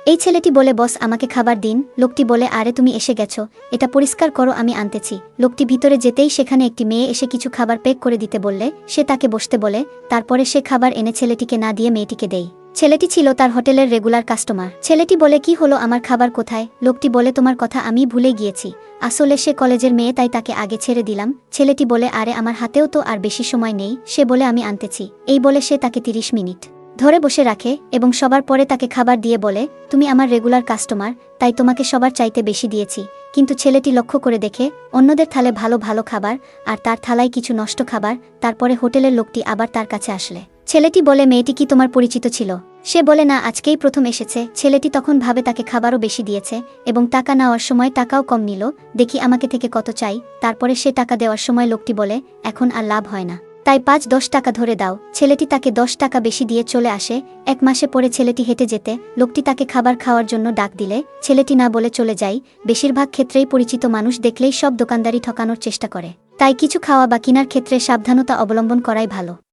এই ছেলেটি বলে, বস আমাকে খাবার দিন। লোকটি বলে, আরে তুমি এসে গেছো, এটা পরিষ্কার করো, আমি আনতেছি। লোকটি ভিতরে যেতেই সেখানে একটি মেয়ে এসে কিছু খাবার প্যাক করে দিতে বললে সে তাকে বসতে বলে। তারপরে সে খাবার এনে ছেলেটিকে না দিয়ে মেয়েটিকে দেয়। ছেলেটি ছিল তার হোটেলের রেগুলার কাস্টমার। ছেলেটি বলে, কি হলো, আমার খাবার কোথায়? লোকটি বলে, তোমার কথা আমি ভুলে গিয়েছি, আসলে সে কলেজের মেয়ে, তাই তাকে আগে ছেড়ে দিলাম। ছেলেটি বলে, আরে আমার হাতেও তো আর বেশি সময় নেই। সে বলে, আমি আনতেছি। এই বলে সে তাকে 30 মিনিট ধরে বসে রাখে এবং সবার পরে তাকে খাবার দিয়ে বলে, তুমি আমার রেগুলার কাস্টমার, তাই তোমাকে সবার চাইতে বেশি দিয়েছি। কিন্তু ছেলেটি লক্ষ্য করে দেখে অন্যদের থালে ভালো ভালো খাবার আর তার থালায় কিছু নষ্ট খাবার। তারপরে হোটেলের লোকটি আবার তার কাছে আসলে ছেলেটি বলে, মেয়েটি কি তোমার পরিচিত ছিল? সে বলে, না, আজকেই প্রথম এসেছে। ছেলেটি তখন ভাবে তাকে খাবারও বেশি দিয়েছে এবং টাকা নেওয়ার সময় টাকাও কম নিল। দেখি আমাকে থেকে কত চাই। তারপরে সে টাকা দেওয়ার সময় লোকটি বলে, এখন আর লাভ হয় না, তাই 5-10 টাকা ধরে দাও। ছেলেটি তাকে 10 টাকা বেশি দিয়ে চলে আসে। 1 মাসে পরে ছেলেটি হেঁটে যেতে লোকটি তাকে খাবার খাওয়ার জন্য ডাক দিলে ছেলেটি না বলে চলে যায়। বেশিরভাগ ক্ষেত্রেই পরিচিত মানুষ দেখলেই সব দোকানদারি ঠকানোর চেষ্টা করে, তাই কিছু খাওয়া বা কেনার ক্ষেত্রে সাবধানতা অবলম্বন করাই ভালো।